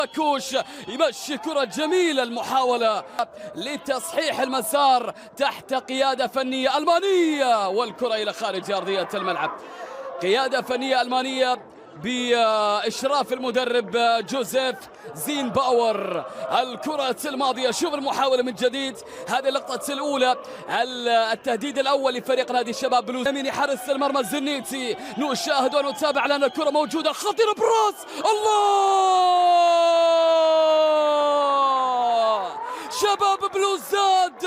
كوش يمشي كرة جميلة، المحاولة لتصحيح المسار تحت قيادة فنية ألمانية، والكرة إلى خارج أرضية الملعب. قيادة فنية ألمانية بإشراف المدرب جوزيف زين باور. الكرة الماضية، شوف المحاولة من جديد، هذه اللقطة الأولى، التهديد الأول لفريق نادي الشباب بلوز. يمين حارس المرمى الزنيتي، نشاهد ونتابع لأن الكرة موجودة خطيرة براس، الله! شباب بلوزداد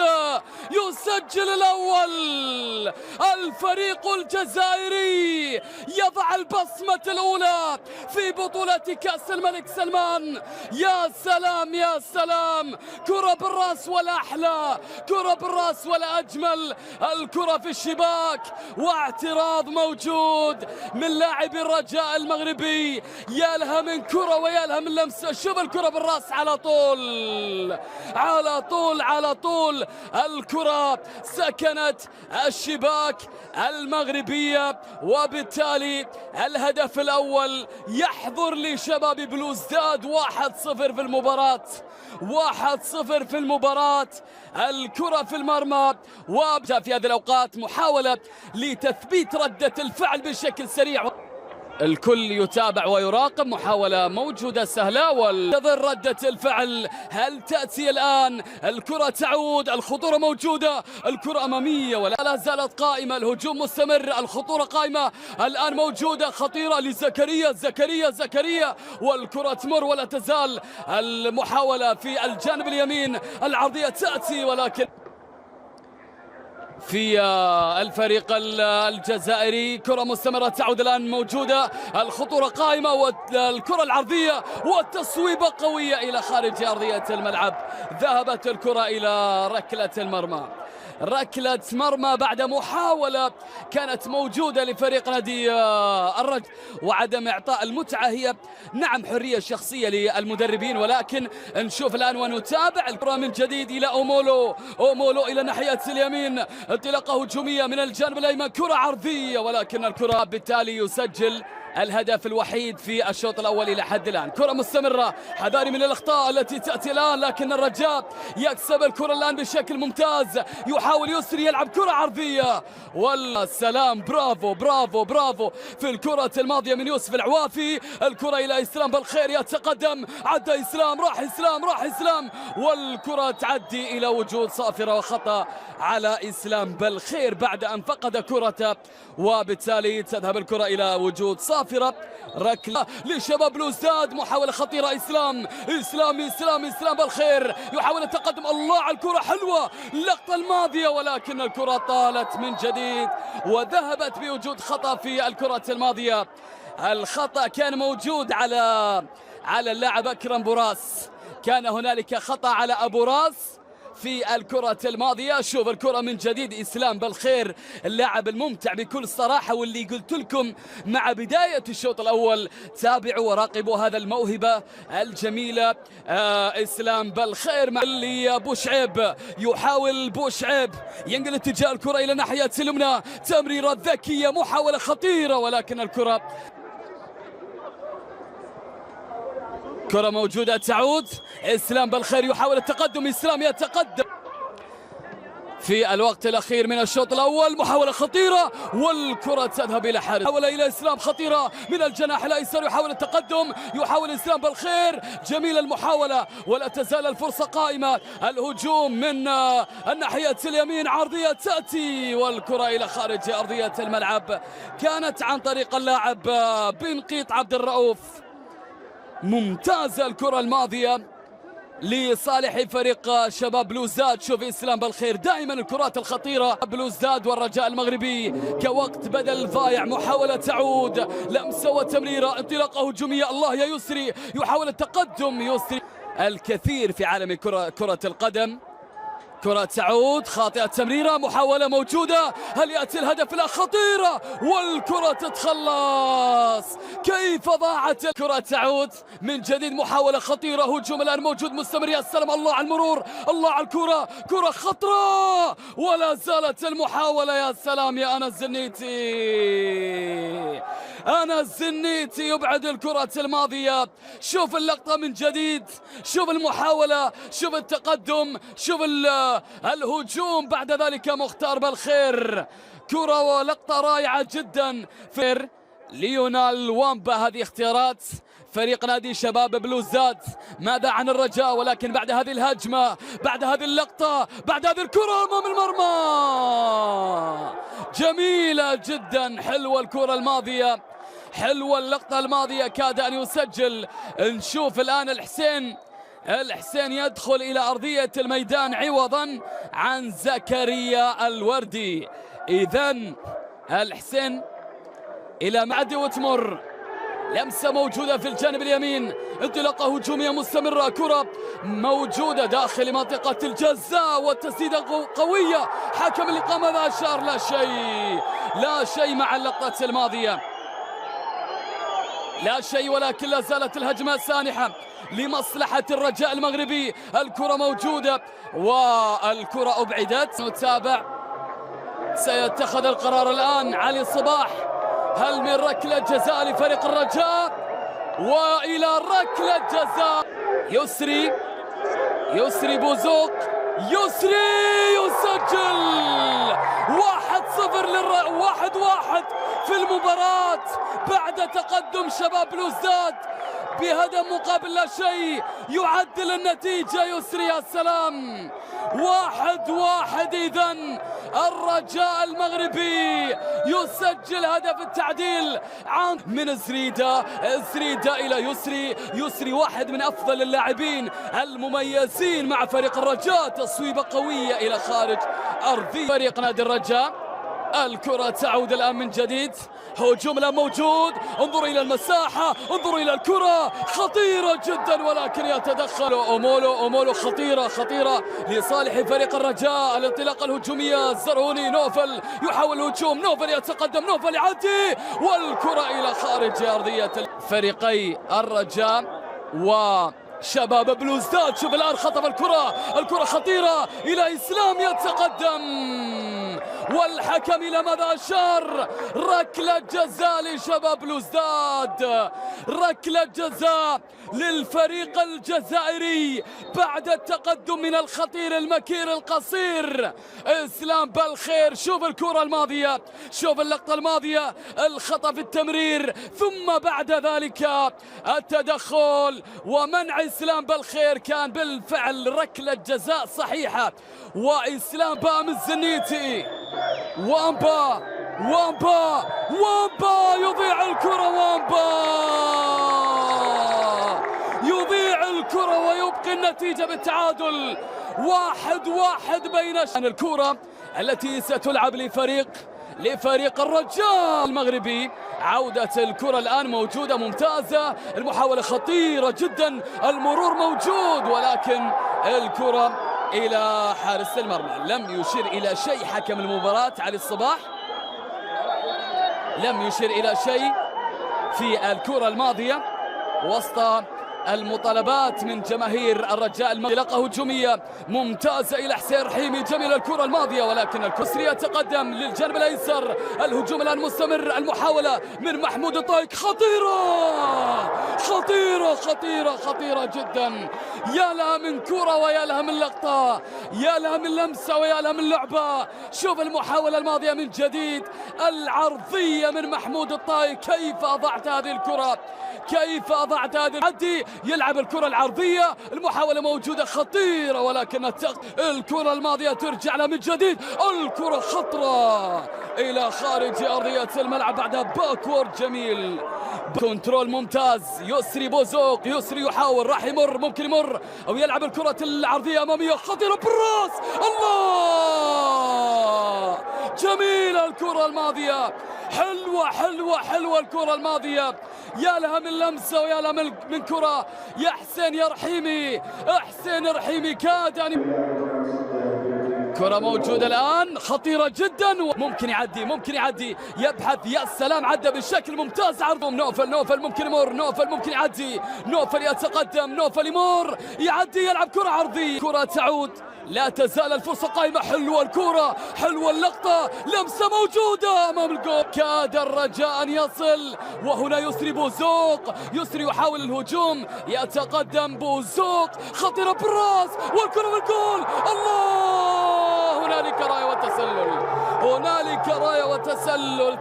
يسجل الأول. الفريق الجزائري يضع البصمة الأولى في بطولة كأس الملك سلمان. يا سلام يا سلام، كرة بالراس ولا أحلى، كرة بالراس ولا أجمل. الكرة في الشباك واعتراض موجود من لاعب الرجاء المغربي. يا لها من كرة ويا لها من لمسة، شوف الكرة بالراس على طول على طول على طول. الكرة سكنت الشباك المغربية، وبالتالي الهدف الأول يحضر لشباب بلوزداد. 1-0 في المباراة، 1-0 في المباراة. الكرة في المرمى، وابدأ في هذه الأوقات محاولة لتثبيت ردة الفعل بشكل سريع. الكل يتابع ويراقب، محاولة موجودة سهلة وانتظر ردة الفعل. هل تأتي الآن؟ الكرة تعود، الخطورة موجودة، الكرة أمامية ولا زالت قائمة، الهجوم مستمر، الخطورة قائمة الآن موجودة، خطيرة لزكريا، زكريا والكرة تمر ولا تزال المحاولة في الجانب اليمين، العرضية تأتي ولكن في الفريق الجزائري. كرة مستمرة تعود الآن موجودة، الخطورة قائمة والكرة العرضية والتصويبة قوية إلى خارج أرضية الملعب. ذهبت الكرة إلى ركلة المرمى، ركلة مرمى بعد محاولة كانت موجودة لفريق نادي الرجاء، وعدم إعطاء المتعة هي نعم حرية شخصية للمدربين، ولكن نشوف الآن ونتابع الكرة من جديد إلى أومولو إلى ناحية اليمين، انطلاقة هجومية من الجانب الأيمن، كرة عرضية ولكن الكرة بالتالي يسجل الهدف الوحيد في الشوط الأول إلى حد الآن. كرة مستمرة، حذاري من الأخطاء التي تأتي الآن، لكن الرجاء يكسب الكرة الآن بشكل ممتاز. يحاول يسري، يلعب كرة عرضية والسلام، برافو برافو برافو في الكرة الماضية من يوسف العوافي. الكرة إلى إسلام بالخير، يتقدم، عدى إسلام، راح إسلام والكرة تعدي إلى وجود صافرة وخطأ على إسلام بالخير بعد أن فقد كرته، وبالتالي تذهب الكرة إلى وجود صافرة. ركلة لشباب بلوزداد، محاولة خطيرة، إسلام بالخير يحاول التقدم، الله على الكرة حلوة، اللقطة الماضية ولكن الكرة طالت من جديد وذهبت بوجود خطأ في الكرة الماضية. الخطأ كان موجود على اللاعب أكرم بوراس، كان هنالك خطأ على أبو راس في الكرة الماضية. شوف الكرة من جديد، إسلام بالخير اللاعب الممتع بكل صراحة، واللي قلت لكم مع بداية الشوط الأول تابعوا وراقبوا هذا الموهبة الجميلة. إسلام بالخير مع اللي بوشعيب، يحاول بوشعيب ينقل اتجاه الكرة إلى ناحية اليمنى، تمريرة ذكية، محاولة خطيرة ولكن الكرة كرة موجودة تعود. إسلام بالخير يحاول التقدم، إسلام يتقدم في الوقت الأخير من الشوط الأول، محاولة خطيرة والكرة تذهب إلى حارس، محاولة إلى إسلام خطيرة من الجناح الأيسر، يحاول التقدم، يحاول إسلام بالخير، جميل المحاولة ولا تزال الفرصة قائمة. الهجوم من الناحية اليمين، عرضية تأتي والكرة إلى خارج أرضية الملعب، كانت عن طريق اللاعب بن قيط عبد الرؤوف. ممتازة الكرة الماضية لصالح فريق شباب بلوزداد. شوف إسلام بالخير، دائما الكرات الخطيرة بلوزداد والرجاء المغربي كوقت بدل ضايع. محاولة تعود، لمسة وتمريرة، انطلاقة هجومية، الله يا يسري، يحاول التقدم يسري. الكثير في عالم كرة القدم. كرة تعود، خاطئة تمريرة، محاولة موجودة، هل يأتي الهدف؟ لا، خطيرة والكرة تتخلص، كيف ضاعت الكرة؟ تعود من جديد، محاولة خطيرة، هجوم الآن موجود مستمر، يا سلام، الله على المرور، الله على الكرة، كرة خطرة ولا زالت المحاولة، يا سلام يا أنس الزنيتي، أنا الزنيتي يبعد الكرة الماضية. شوف اللقطة من جديد، شوف المحاولة، شوف التقدم، شوف الهجوم بعد ذلك مختار بالخير. كرة ولقطة رائعة جدا. فير ليونال وامبا. هذه اختيارات فريق نادي شباب بلوزداد. ماذا عن الرجاء؟ ولكن بعد هذه الهجمة، بعد هذه اللقطة، بعد هذه الكرة أمام المرمى، جميلة جدا. حلوة الكرة الماضية، حلوة اللقطة الماضية، كاد أن يسجل. نشوف الآن الحسين يدخل إلى أرضية الميدان عوضا عن زكريا الوردي. إذن الحسين إلى معدي وتمر، لمسة موجودة في الجانب اليمين، انطلاقة هجومية مستمرة، كرة موجودة داخل منطقة الجزاء والتسديدة قوية. حكم الإقامة ماذا أشار؟ لا شيء مع اللقطة الماضية، لا شيء، ولكن لا زالت الهجمة سانحة لمصلحة الرجاء المغربي. الكرة موجودة والكرة أبعدت. نتابع، سيتخذ القرار الآن علي صباح. هل من ركلة جزاء لفريق الرجاء؟ وإلى ركلة جزاء يسري بوزوق، يسري يسجل 1-0 1-1 في المباراة بعد تقدم شباب بلوزداد بهدف مقابل لا شيء. يعدل النتيجة يسري. يا سلام، 1-1. إذن الرجاء المغربي يسجل هدف التعديل من زريدة إلى يسري واحد من أفضل اللاعبين المميزين مع فريق الرجاء. تصويبة قوية إلى خارج أرضية فريق نادي الرجاء. الكرة تعود الآن من جديد، هجوم لا موجود، انظروا إلى المساحة، انظروا إلى الكرة خطيرة جدا، ولكن يتدخل أومولو. خطيرة لصالح فريق الرجاء. الانطلاقة الهجومية، الزرهوني، نوفل يحاول الهجوم، نوفل يتقدم، نوفل يعدي، والكرة إلى خارج أرضية فريقي الرجاء وشباب بلوزداد. شوف الآن خطف الكرة خطيرة إلى إسلام، يتقدم، والحكم إلى ماذا أشار؟ ركلة جزاء لشباب بلوزداد، ركلة جزاء للفريق الجزائري بعد التقدم من الخطير المكير القصير إسلام بالخير. شوف الكرة الماضية، شوف اللقطة الماضية، الخطأ في التمرير، ثم بعد ذلك التدخل ومنع إسلام بالخير. كان بالفعل ركلة جزاء صحيحة، وإسلام بام الزنيتي، وامبا يضيع الكرة، يضيع الكرة ويبقي النتيجة بالتعادل 1-1 بين الكرة التي ستلعب لفريق الرجاء المغربي. عودة الكرة الآن موجودة ممتازة، المحاولة خطيرة جدا، المرور موجود، ولكن الكرة إلى حارس المرمى. لم يشير إلى شيء حكم المباراة علي الصباح، لم يشير إلى شيء في الكرة الماضية وسط المطالبات من جماهير الرجاء المغربي. لقطة هجومية ممتازة إلى حسين رحيمي، جميلة الكرة الماضية، ولكن الكسري يتقدم للجانب الأيسر. الهجوم الآن مستمر، المحاولة من محمود الطايق خطيرة جدا. يا لها من كرة ويا لها من لقطة، يا لها من لمسة ويا لها من لعبة. شوف المحاولة الماضية من جديد، العرضية من محمود الطايق. كيف أضعت هذه الكرة؟ عدي يلعب الكرة العرضية، المحاولة موجودة خطيرة، ولكن الكرة الماضية ترجع له من جديد. الكرة خطرة إلى خارج أرضية الملعب بعدها باكورد جميل، كنترول ممتاز. يسري بوزوق، يسري يحاول، راح يمر، ممكن يمر أو يلعب الكرة العرضية أمامية خطيرة بالراس. الله، جميلة الكرة الماضية، حلوة الكرة الماضية. يا لها من لمسة ويا لها من كرة. يا حسين يا رحيمي، حسين رحيمي كاد يعني. كرة موجودة الآن خطيرة جدا، ممكن يعدي، يبحث، يا سلام، عدى بشكل ممتاز. عرضهم نوفل ممكن يمر، نوفل ممكن يعدي، نوفل يتقدم، نوفل يمر، يعدي، يلعب كرة عرضية. كرة تعود لا تزال الفرصة قائمة. حلوة الكرة، حلوة اللقطة، لمسة موجودة أمام الجول. كاد الرجاء أن يصل، وهنا يسري بوزوق. يسري يحاول الهجوم، يتقدم بوزوق، خطيرة بالراس والكرة بالجول. الله، هنالك راية وتسلل، هنالك راية وتسلل.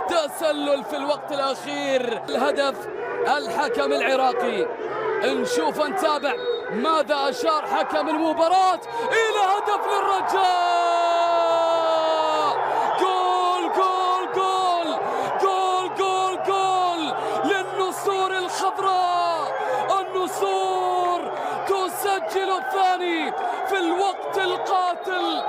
تسلل في الوقت الأخير. الهدف الحكم العراقي. نشوف نتابع ماذا أشار حكم المباراة. إلى هدف للرجاء. جول جول جول جول جول جول للنسور الخضراء. النسور تسجل الثاني في الوقت القاتل.